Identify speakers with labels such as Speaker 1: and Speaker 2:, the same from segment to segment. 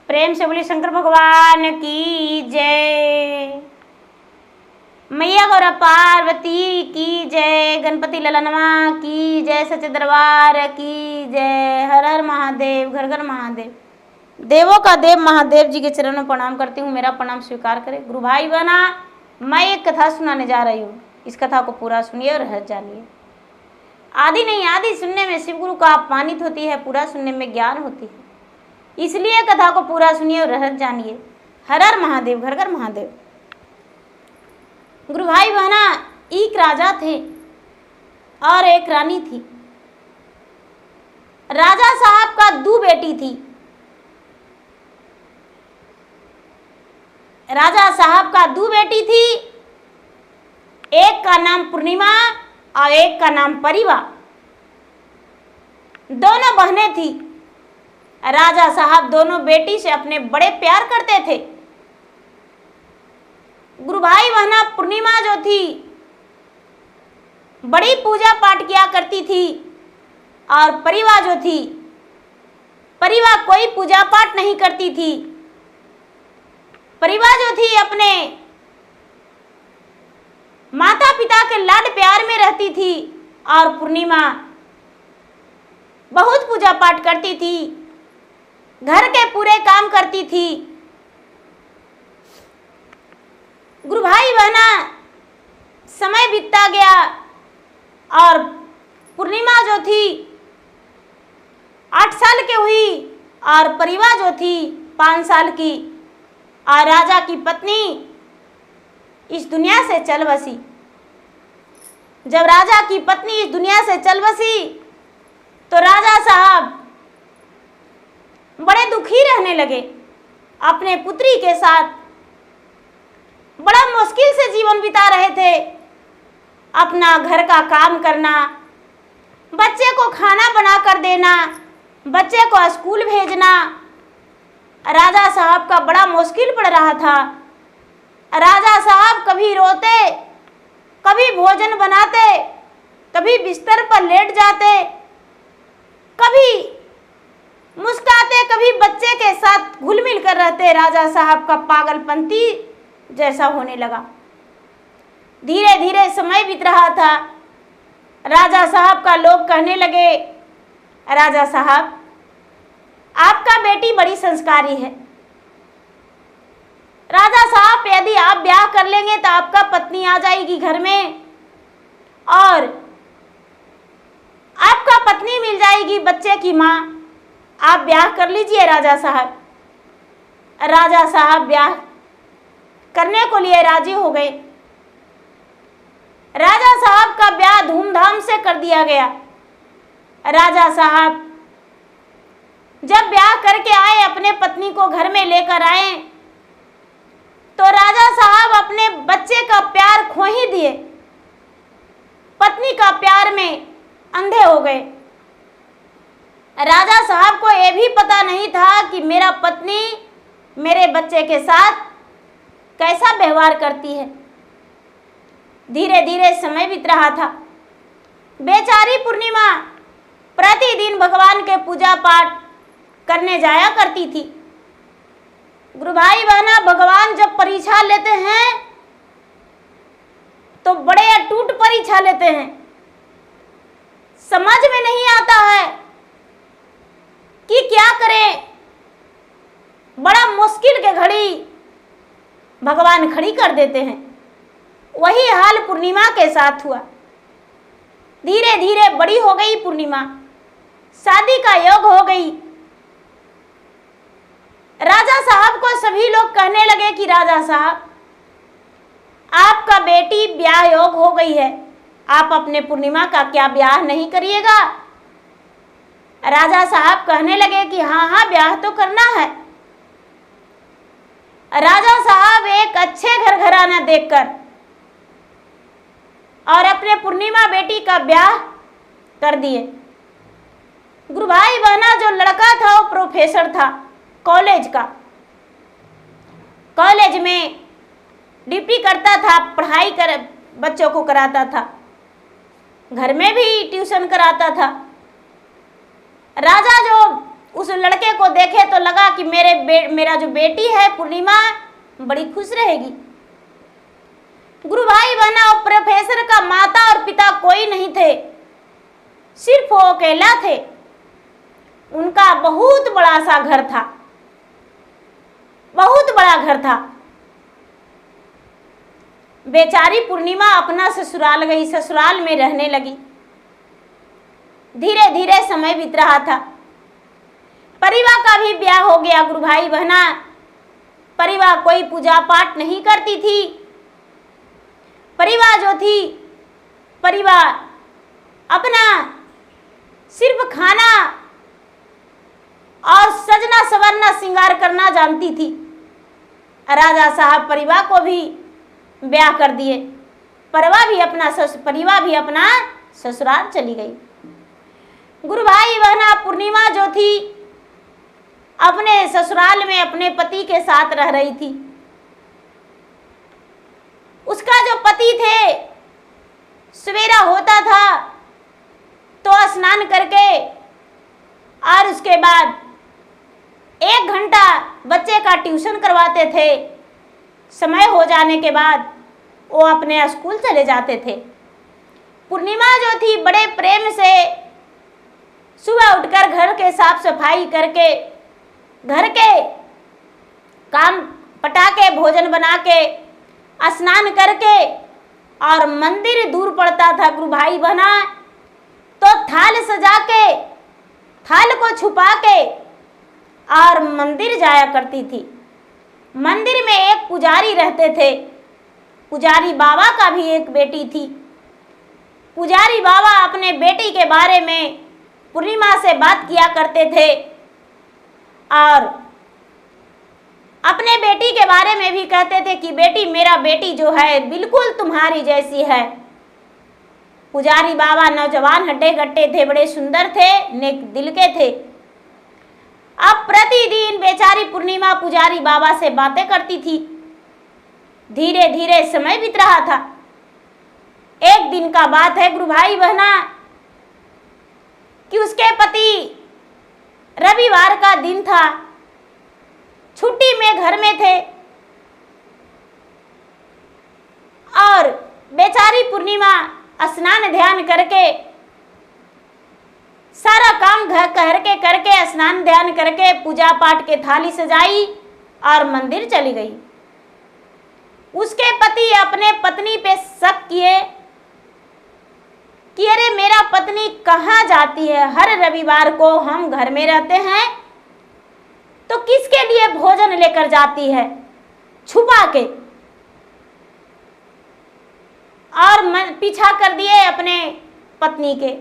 Speaker 1: प्रेम से बोलिए शंकर भगवान की जय। मैया गौरा पार्वती की जय। गणपति ललनमा की जय। सच्चे दरबार की जय। हर हर महादेव, घर घर महादेव। देवों का देव महादेव जी के चरणों में प्रणाम करती हूँ। मेरा प्रणाम स्वीकार करें। गुरु भाई बहना, मैं एक कथा सुनाने जा रही हूँ। इस कथा को पूरा सुनिए और हर जानिए। आदि नहीं आदि सुनने में शिव गुरु का अपमानित होती है, पूरा सुनने में ज्ञान होती है। इसलिए कथा को पूरा सुनिए और रहस्य जानिए। हर हर महादेव, घर घर महादेव। गुरु भाई बहना, एक राजा थे और एक रानी थी। राजा साहब का 2 बेटी थी। राजा साहब का 2 बेटी थी। एक का नाम पूर्णिमा और एक का नाम परिवा। दोनों बहनें थी। राजा साहब दोनों बेटी से अपने बड़े प्यार करते थे। गुरु भाई बहना, पूर्णिमा जो थी बड़ी पूजा पाठ किया करती थी और परिवा जो थी, परिवा कोई पूजा पाठ नहीं करती थी। परिवा जो थी अपने माता पिता के लाड प्यार में रहती थी और पूर्णिमा बहुत पूजा पाठ करती थी, घर के पूरे काम करती थी। गुरु भाई बहना, समय बीतता गया और पूर्णिमा जो थी 8 साल की हुई और परिवा जो थी 5 साल की। और राजा की पत्नी इस दुनिया से चल बसी। जब राजा की पत्नी इस दुनिया से चल बसी तो राजा साहब बड़े दुखी रहने लगे। अपने पुत्री के साथ बड़ा मुश्किल से जीवन बिता रहे थे। अपना घर का काम करना, बच्चे को खाना बना कर देना, बच्चे को स्कूल भेजना, राजा साहब का बड़ा मुश्किल पड़ रहा था। राजा साहब कभी रोते, कभी भोजन बनाते, कभी बिस्तर पर लेट जाते, कभी मुस्कुराते, कभी बच्चे के साथ घुल मिल कर रहते। राजा साहब का पागलपंती जैसा होने लगा। धीरे धीरे समय बीत रहा था। राजा साहब का लोग कहने लगे, राजा साहब आपका बेटी बड़ी संस्कारी है। राजा साहब यदि आप ब्याह कर लेंगे तो आपका पत्नी आ जाएगी घर में और आपका पत्नी मिल जाएगी, बच्चे की माँ। आप ब्याह कर लीजिए राजा साहब। राजा साहब ब्याह करने को लिए राजी हो गए। राजा साहब का ब्याह धूमधाम से कर दिया गया। राजा साहब जब ब्याह करके आए, अपने पत्नी को घर में लेकर आए तो राजा साहब अपने बच्चे का प्यार खो ही दिए। पत्नी का प्यार में अंधे हो गए। राजा साहब को यह भी पता नहीं था कि मेरा पत्नी मेरे बच्चे के साथ कैसा व्यवहार करती है। धीरे धीरे समय बीत रहा था। बेचारी पूर्णिमा प्रतिदिन भगवान के पूजा पाठ करने जाया करती थी। गुरु भाई बहना, भगवान जब परीक्षा लेते हैं तो बड़े अटूट परीक्षा लेते हैं। समझ में नहीं आता है कि क्या करें। बड़ा मुश्किल के घड़ी भगवान खड़ी कर देते हैं। वही हाल पूर्णिमा के साथ हुआ। धीरे धीरे बड़ी हो गई पूर्णिमा, शादी का योग हो गई। राजा साहब को सभी लोग कहने लगे कि राजा साहब आपका बेटी ब्याह योग हो गई है, आप अपने पूर्णिमा का क्या ब्याह नहीं करिएगा। राजा साहब कहने लगे कि हाँ हाँ ब्याह तो करना है। राजा साहब एक अच्छे घर घराना देखकर और अपने पूर्णिमा बेटी का ब्याह कर दिए। गुरु भाई बहना, जो लड़का था वो प्रोफेसर था कॉलेज का। कॉलेज में ड्यूटी करता था, पढ़ाई कर बच्चों को कराता था, घर में भी ट्यूशन कराता था। राजा जो उस लड़के को देखे तो लगा कि मेरा जो बेटी है पूर्णिमा बड़ी खुश रहेगी। गुरु भाई बहना, और प्रोफेसर का माता और पिता कोई नहीं थे, सिर्फ वो अकेला थे। उनका बहुत बड़ा सा घर था, बहुत बड़ा घर था। बेचारी पूर्णिमा अपना ससुराल गई, ससुराल में रहने लगी। धीरे धीरे समय बीत रहा था। परिवार का भी ब्याह हो गया। गुरु भाई बहना, परिवार कोई पूजा पाठ नहीं करती थी। परिवार जो थी, परिवार अपना सिर्फ खाना और सजना संवरना श्रृंगार करना जानती थी। राजा साहब परिवार को भी ब्याह कर दिए। परिवार भी अपना ससुराल चली गई। गुरु भाई बहना, पूर्णिमा जो थी अपने ससुराल में अपने पति के साथ रह रही थी। उसका जो पति थे, सवेरा होता था तो स्नान करके और उसके बाद 1 घंटा बच्चे का ट्यूशन करवाते थे। समय हो जाने के बाद वो अपने स्कूल चले जाते थे। पूर्णिमा जो थी बड़े प्रेम से सुबह उठकर घर के साफ सफाई करके, घर के काम पटा के, भोजन बना के, स्नान करके, और मंदिर दूर पड़ता था गुरु भाई बहना, तो थाल सजा के, थाल को छुपा के और मंदिर जाया करती थी। मंदिर में एक पुजारी रहते थे। पुजारी बाबा का भी एक बेटी थी। पुजारी बाबा अपने बेटी के बारे में पूर्णिमा से बात किया करते थे और अपने बेटी के बारे में भी कहते थे कि बेटी, मेरा बेटी जो है बिल्कुल तुम्हारी जैसी है। पुजारी बाबा नौजवान हट्टे कट्टे थे, बड़े सुंदर थे, नेक दिल के थे। अब प्रतिदिन बेचारी पूर्णिमा पुजारी बाबा से बातें करती थी। धीरे धीरे समय बीत रहा था। एक दिन का बात है गुरु भाई बहना कि उसके पति, रविवार का दिन था, छुट्टी में घर में थे और बेचारी पूर्णिमा स्नान ध्यान करके, सारा काम घर के करके, स्नान ध्यान करके, पूजा पाठ के थाली सजाई और मंदिर चली गई। उसके पति अपने पत्नी पे शक किए कि अरे मेरा पत्नी कहाँ जाती है, हर रविवार को हम घर में रहते हैं तो किसके लिए भोजन लेकर जाती है छुपा के, और पीछा कर दिए अपने पत्नी के।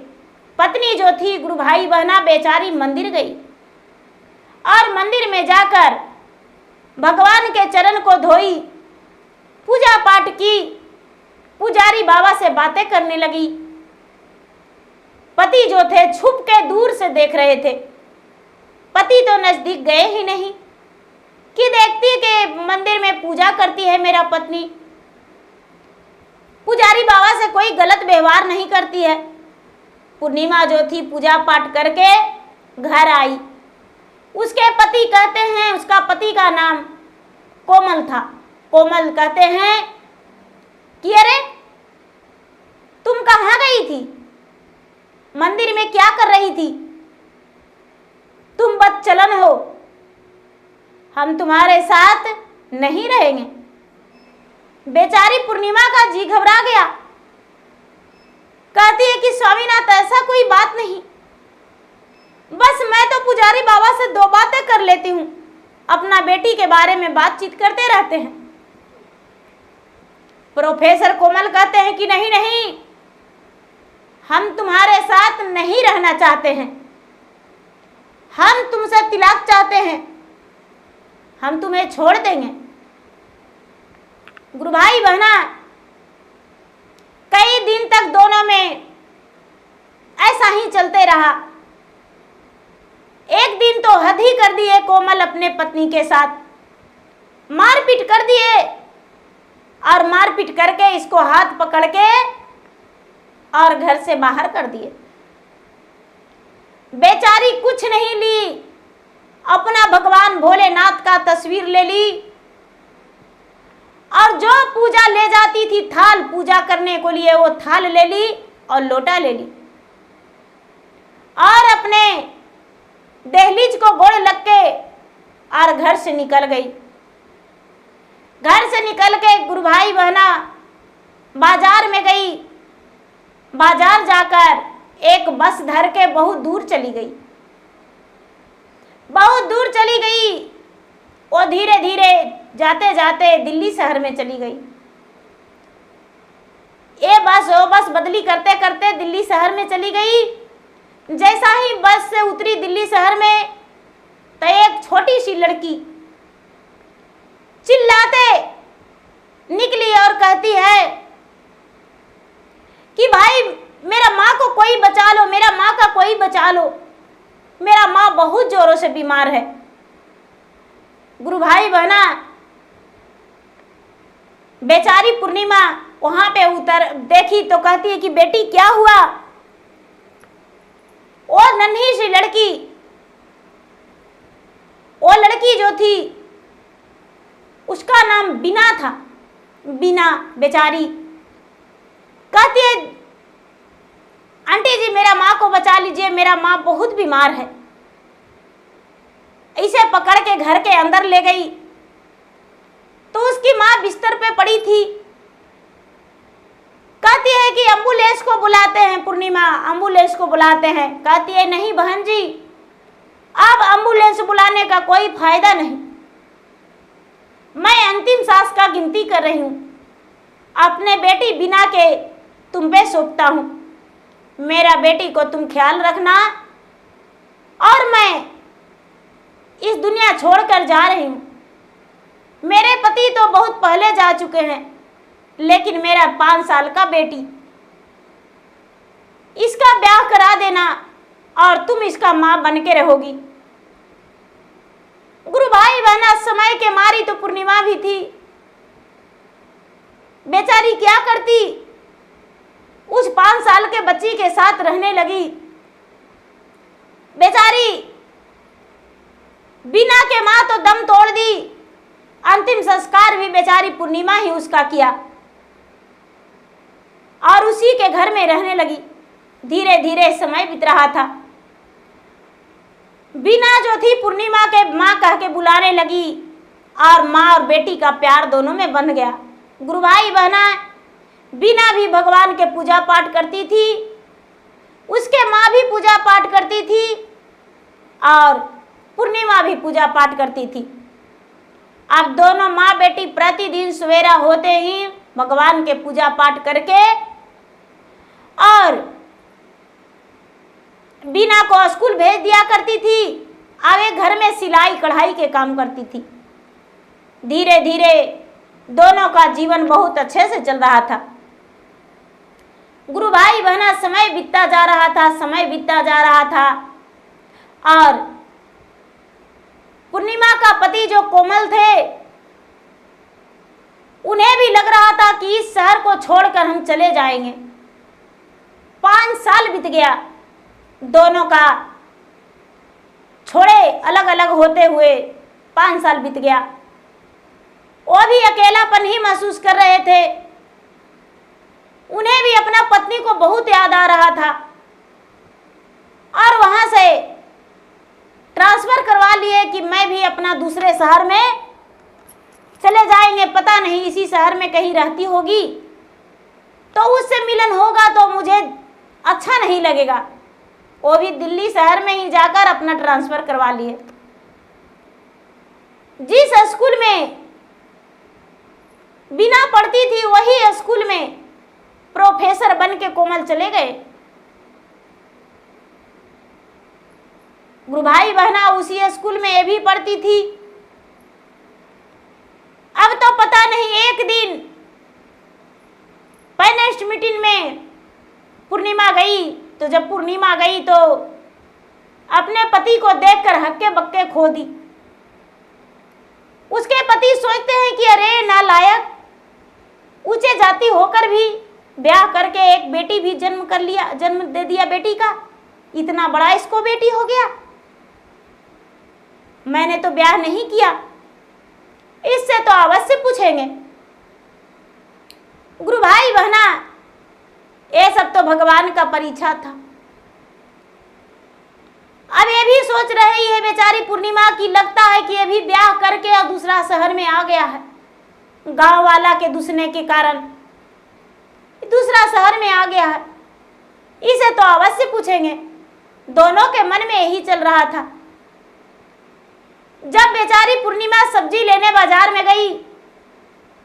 Speaker 1: पत्नी जो थी गुरु भाई बहना बेचारी मंदिर गई और मंदिर में जाकर भगवान के चरण को धोई, पूजा पाठ की, पुजारी बाबा से बातें करने लगी। पति जो थे छुप के दूर से देख रहे थे। पति तो नजदीक गए ही नहीं कि देखती कि मंदिर में पूजा करती है मेरा पत्नी, पुजारी बाबा से कोई गलत व्यवहार नहीं करती है। पूर्णिमा जो थी पूजा पाठ करके घर आई। उसके पति कहते हैं, उसका पति का नाम कोमल था। कोमल कहते हैं कि अरे तुम कहाँ गई थी, मंदिर में क्या कर रही थी, तुम बदचलन हो, हम तुम्हारे साथ नहीं रहेंगे। बेचारी पूर्णिमा का जी घबरा गया। कहती है कि स्वामीनाथ ऐसा कोई बात नहीं, बस मैं तो पुजारी बाबा से 2 बातें कर लेती हूँ, अपना बेटी के बारे में बातचीत करते रहते हैं। प्रोफेसर कोमल कहते हैं कि नहीं नहीं, हम तुम्हारे साथ नहीं रहना चाहते हैं, हम तुमसे तिलाक चाहते हैं, हम तुम्हें छोड़ देंगे। गुरु भाई बहना, कई दिन तक दोनों में ऐसा ही चलते रहा। एक दिन तो हद ही कर दिए कोमल अपने पत्नी के साथ, मारपीट कर दिए और मारपीट करके इसको हाथ पकड़ के और घर से बाहर कर दिए। बेचारी कुछ नहीं ली, अपना भगवान भोलेनाथ का तस्वीर ले ली और जो पूजा ले जाती थी थाल पूजा करने को लिए वो थाल ले ली और लोटा ले ली और अपने दहलीज को गोड़ लग के और घर से निकल गई। घर से निकल के गुरु भाई बहना बाजार में गई। बाजार जाकर एक बस धर के बहुत दूर चली गई। बहुत दूर चली गई। वो धीरे धीरे जाते जाते दिल्ली शहर में चली गई। ये बस वो बस बदली करते करते दिल्ली शहर में चली गई। जैसा ही बस से उतरी दिल्ली शहर में तो एक छोटी सी लड़की चिल्लाते निकली और कहती है कि भाई मेरा माँ को कोई बचा लो, मेरा माँ का कोई बचा लो, मेरा माँ बहुत जोरों से बीमार है। गुरु भाई बहना बेचारी पूर्णिमा वहां पे उतर देखी तो कहती है कि बेटी क्या हुआ। वो नन्ही सी लड़की, वो लड़की जो थी उसका नाम बीना था। बीना बेचारी कहती है आंटी जी मेरा माँ को बचा लीजिए, मेरा माँ बहुत बीमार है। इसे पकड़ के घर के अंदर ले गई तो उसकी माँ बिस्तर पे पड़ी थी। कहती है कि एम्बुलेंस को बुलाते हैं पूर्णिमा, एम्बुलेंस को बुलाते हैं। कहती है नहीं बहन जी अब एम्बुलेंस बुलाने का कोई फायदा नहीं, मैं अंतिम सांस का गिनती कर रही हूँ, अपने बेटी बीना के तुम पे सौंपता हूँ। मेरा बेटी को तुम ख्याल रखना और मैं इस दुनिया छोड़कर जा रही हूँ। मेरे पति तो बहुत पहले जा चुके हैं, लेकिन मेरा 5 साल का बेटी, इसका ब्याह करा देना और तुम इसका माँ बन के रहोगी। गुरु भाई बहना समय के मारी तो पूर्णिमा भी थी। बेचारी क्या करती, उस 5 साल के बच्ची के साथ रहने लगी। बेचारी बीना के माँ तो दम तोड़ दी। अंतिम संस्कार भी बेचारी पूर्णिमा ही उसका किया और उसी के घर में रहने लगी। धीरे धीरे समय बीत रहा था। बीना जो थी पूर्णिमा के माँ कह के बुलाने लगी और माँ और बेटी का प्यार दोनों में बंध गया। गुरु भाई बहना बीना भी भगवान के पूजा पाठ करती थी, उसके माँ भी पूजा पाठ करती थी और पूर्णिमा भी पूजा पाठ करती थी। अब दोनों माँ बेटी प्रतिदिन सवेरा होते ही भगवान के पूजा पाठ करके और बीना को स्कूल भेज दिया करती थी। आगे घर में सिलाई कढ़ाई के काम करती थी। धीरे धीरे दोनों का जीवन बहुत अच्छे से चल रहा था। गुरु भाई बहना समय बीतता जा रहा था, समय बीतता जा रहा था और पूर्णिमा का पति जो कोमल थे उन्हें भी लग रहा था कि इस शहर को छोड़कर हम चले जाएंगे। 5 साल बीत गया दोनों का छोड़े अलग अलग होते हुए 5 साल बीत गया। वो भी अकेलापन ही महसूस कर रहे थे। उन्हें भी अपना पत्नी को बहुत याद आ रहा था और वहां से ट्रांसफर करवा लिए कि मैं भी अपना दूसरे शहर में चले जाएंगे। पता नहीं इसी शहर में कहीं रहती होगी तो उससे मिलन होगा तो मुझे अच्छा नहीं लगेगा। वो भी दिल्ली शहर में ही जाकर अपना ट्रांसफर करवा लिए। जिस स्कूल में बीना पढ़ती थी वही स्कूल में प्रोफेसर बन के कोमल चले गए। गुरु भाई बहना उसी स्कूल में ये भी पढ़ती थी। अब तो पता नहीं एक दिन पेरेंट्स मीटिंग में पूर्णिमा गई तो जब पूर्णिमा गई तो अपने पति को देखकर हक्के बक्के खो दी। उसके पति सोचते हैं कि अरे नालायक, ऊंचे जाति होकर भी ब्याह करके एक बेटी भी जन्म दे दिया बेटी का, इतना बड़ा इसको बेटी हो गया। मैंने तो ब्याह नहीं किया। इससे तो अवश्य पूछेंगे। गुरु भाई बहना, ये सब तो भगवान का परीक्षा था। अब ये भी सोच रही है बेचारी पूर्णिमा की, लगता है कि ये भी ब्याह करके और दूसरा शहर में आ गया है, गांव वाला के दूसरे के कारण दूसरा शहर में आ गया है। इसे तो अवश्य पूछेंगे। दोनों के मन में यही चल रहा था। जब बेचारी पूर्णिमा सब्जी लेने बाजार में गई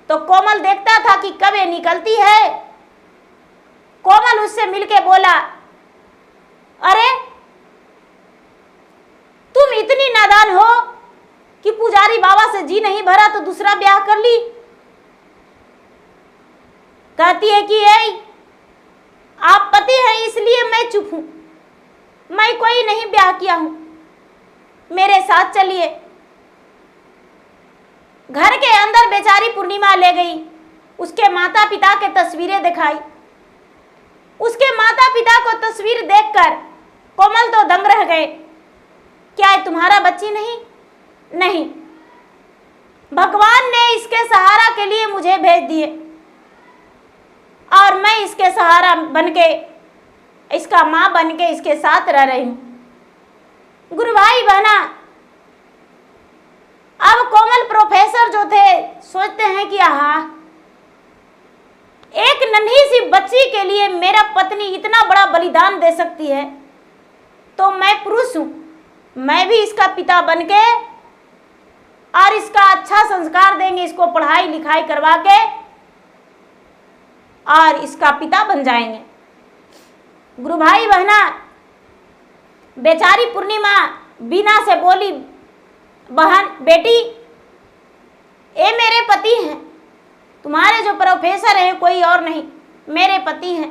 Speaker 1: तो कोमल देखता था कि कब ये निकलती है। कोमल उससे मिलके बोला, अरे तुम इतनी नादान हो कि पुजारी बाबा से जी नहीं भरा तो दूसरा ब्याह कर ली। कहती है कि आप पति हैं इसलिए मैं चुप हूं, मैं कोई नहीं ब्याह किया हूं, मेरे साथ चलिए। घर के अंदर बेचारी पूर्णिमा ले गई, उसके माता पिता के तस्वीरें दिखाई। उसके माता पिता को तस्वीर देखकर कोमल तो दंग रह गए। क्या ये तुम्हारा बच्ची नहीं? नहीं, भगवान ने इसके सहारा के लिए मुझे भेज दिए और मैं इसके सहारा बनके, इसका माँ बनके इसके साथ रह रही हूं। गुरु भाई बहना, अब कोमल प्रोफेसर जो थे सोचते हैं कि आहा, एक नन्ही सी बच्ची के लिए मेरा पत्नी इतना बड़ा बलिदान दे सकती है तो मैं पुरुष हूं, मैं भी इसका पिता बनके और इसका अच्छा संस्कार देंगे, इसको पढ़ाई लिखाई करवा के और इसका पिता बन जाएंगे। गुरु भाई बहना, बेचारी पूर्णिमा बीना से बोली, बहन बेटी, ये मेरे पति हैं, तुम्हारे जो प्रोफेसर हैं कोई और नहीं, मेरे पति हैं।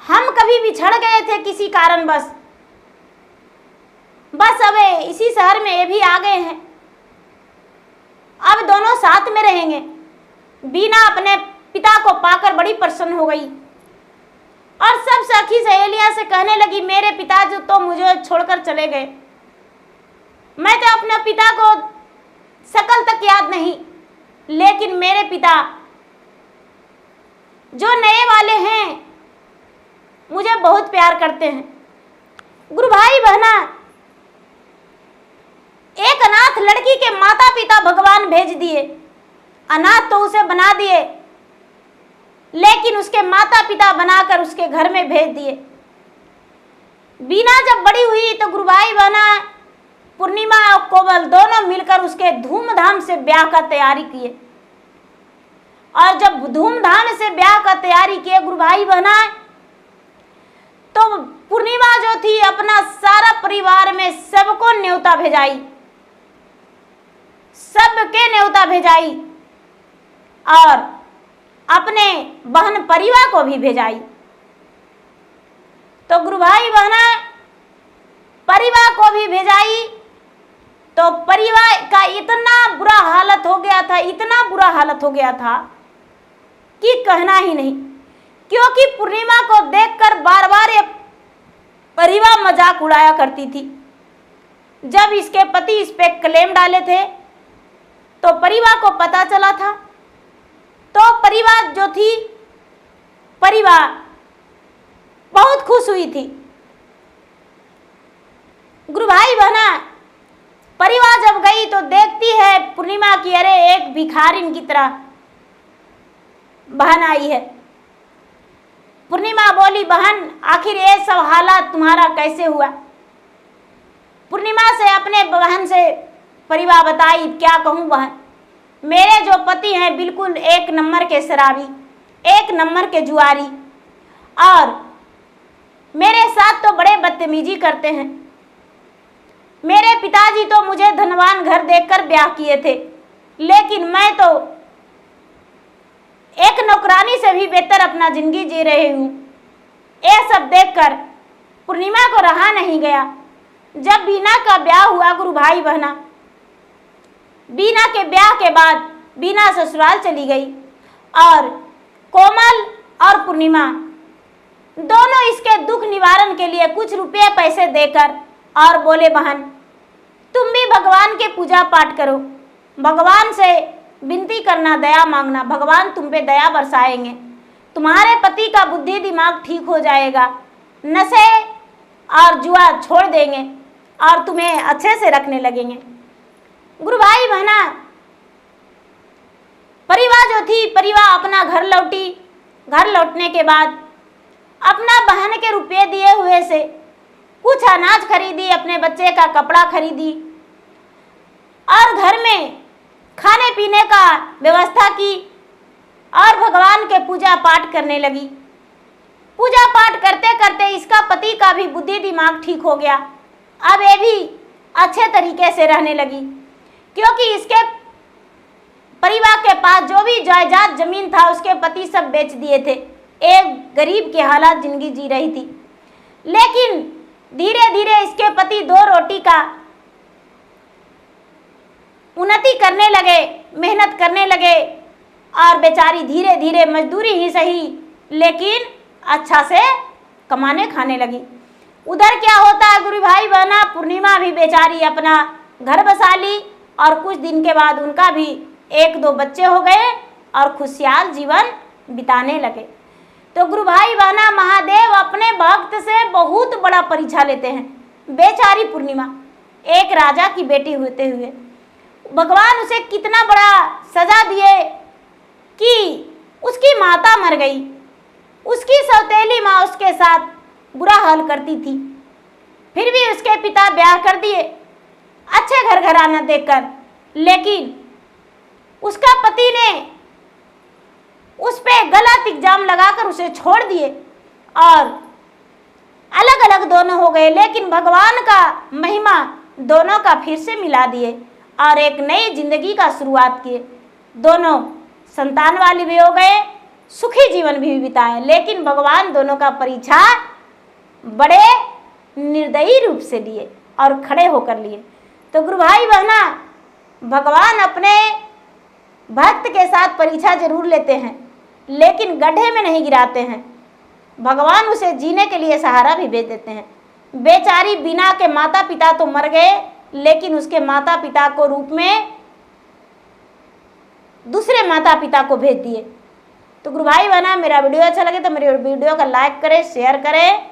Speaker 1: हम कभी बिछड़ गए थे किसी कारणवश, बस अब इसी शहर में ये भी आ गए हैं, अब दोनों साथ में रहेंगे। बीना अपने पिता को पाकर बड़ी प्रसन्न हो गई और सब सखी सहेलियां से कहने लगी, मेरे पिता जो तो मुझे छोड़कर चले गए, मैं तो अपने पिता को शकल तक याद नहीं, लेकिन मेरे पिता जो नए वाले हैं मुझे बहुत प्यार करते हैं। गुरु भाई बहना, एक अनाथ लड़की के माता पिता भगवान भेज दिए, अनाथ तो उसे बना दिए, लेकिन उसके माता पिता बनाकर उसके घर में भेज दिए। बीना जब बड़ी हुई तो गुरु भाई बहना, पूर्णिमा और कोमल दोनों मिलकर उसके धूमधाम से ब्याह का तैयारी किए। और जब धूमधाम से ब्याह का तैयारी किए गुरु भाई बहना, तो पूर्णिमा जो थी अपना सारा परिवार में सबको न्योता भेजाई, सबके न्योता भेजाई और अपने बहन परिवार को भी भेजाई। तो गुरु भाई बहना परिवार को भी भेजाई तो परिवार का इतना बुरा हालत हो गया था, इतना बुरा हालत हो गया था कि कहना ही नहीं। क्योंकि पूर्णिमा को देखकर बार बार ये परिवार मजाक उड़ाया करती थी। जब इसके पति इस पे क्लेम डाले थे तो परिवार को पता चला था, तो परिवार जो थी, परिवार बहुत खुश हुई थी। गुरु भाई बहना, परिवार जब गई तो देखती है पूर्णिमा की, अरे एक भिखारिन की तरह बहन आई है। पूर्णिमा बोली, बहन आखिर ये सब हालात तुम्हारा कैसे हुआ? पूर्णिमा से अपने बहन से परिवार बताई, क्या कहूँ बहन, मेरे जो पति हैं बिल्कुल एक नंबर के शराबी, एक नंबर के जुआरी, और मेरे साथ तो बड़े बदतमीजी करते हैं। मेरे पिताजी तो मुझे धनवान घर देखकर ब्याह किए थे, लेकिन मैं तो एक नौकरानी से भी बेहतर अपना जिंदगी जी रही हूँ। ये सब देखकर पूर्णिमा को रहा नहीं गया। जब बीना का ब्याह हुआ गुरु भाई बहना, बीना के ब्याह के बाद बीना ससुराल चली गई और कोमल और पूर्णिमा दोनों इसके दुख निवारण के लिए कुछ रुपये पैसे देकर और बोले, बहन तुम भी भगवान के पूजा पाठ करो, भगवान से विनती करना, दया मांगना, भगवान तुम पे दया बरसाएंगे। तुम्हारे पति का बुद्धि दिमाग ठीक हो जाएगा, नशे और जुआ छोड़ देंगे और तुम्हें अच्छे से रखने लगेंगे। गुरु भाई बहना, परिवा जो थी, परिवा अपना घर लौटी। घर लौटने के बाद अपना बहन के रुपये दिए हुए से कुछ अनाज खरीदी, अपने बच्चे का कपड़ा खरीदी और घर में खाने पीने का व्यवस्था की और भगवान के पूजा पाठ करने लगी। पूजा पाठ करते करते इसका पति का भी बुद्धि दिमाग ठीक हो गया। अब ये भी अच्छे तरीके से रहने लगी, क्योंकि इसके परिवार के पास जो भी जायदाद जमीन था उसके पति सब बेच दिए थे। एक गरीब के हालात जिंदगी जी रही थी, लेकिन धीरे धीरे इसके पति 2 रोटी का उन्नति करने लगे, मेहनत करने लगे और बेचारी धीरे धीरे मजदूरी ही सही लेकिन अच्छा से कमाने खाने लगी। उधर क्या होता है गुरु भाई बहना, पूर्णिमा भी बेचारी अपना घर बसा ली और कुछ दिन के बाद उनका भी 1-2 बच्चे हो गए और खुशहाल जीवन बिताने लगे। तो गुरु भाई बहना, महादेव अपने भक्त से बहुत बड़ा परीक्षा लेते हैं। बेचारी पूर्णिमा एक राजा की बेटी होते हुए भगवान उसे कितना बड़ा सजा दिए कि उसकी माता मर गई, उसकी सौतेली माँ उसके साथ बुरा हाल करती थी, फिर भी उसके पिता ब्याह कर दिए अच्छे घर घराना देखकर, लेकिन उसका पति ने उस पे गलत इल्जाम लगाकर उसे छोड़ दिए और अलग अलग दोनों हो गए। लेकिन भगवान का महिमा दोनों का फिर से मिला दिए और एक नई जिंदगी का शुरुआत किए। दोनों संतान वाले भी हो गए, सुखी जीवन भी बिताए। लेकिन भगवान दोनों का परीक्षा बड़े निर्दयी रूप से लिए और खड़े होकर लिए। तो गुरु भाई बहना, भगवान अपने भक्त के साथ परीक्षा जरूर लेते हैं, लेकिन गड्ढे में नहीं गिराते हैं। भगवान उसे जीने के लिए सहारा भी भेज देते हैं। बेचारी बिना के माता पिता तो मर गए, लेकिन उसके माता पिता को रूप में दूसरे माता पिता को भेज दिए। तो गुरु भाई बहना, मेरा वीडियो अच्छा लगे तो मेरे वीडियो का लाइक करें, शेयर करें।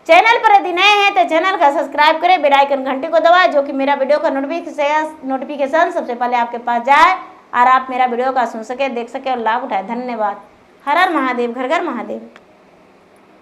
Speaker 1: चैनल पर यदि नए हैं तो चैनल का सब्सक्राइब करें, बेल आइकन घंटे को दबाएं, जो कि मेरा वीडियो का नोटिफिकेशन सबसे पहले आपके पास जाए और आप मेरा वीडियो का सुन सके, देख सके और लाभ उठाए। धन्यवाद। हर हर महादेव, घर घर महादेव।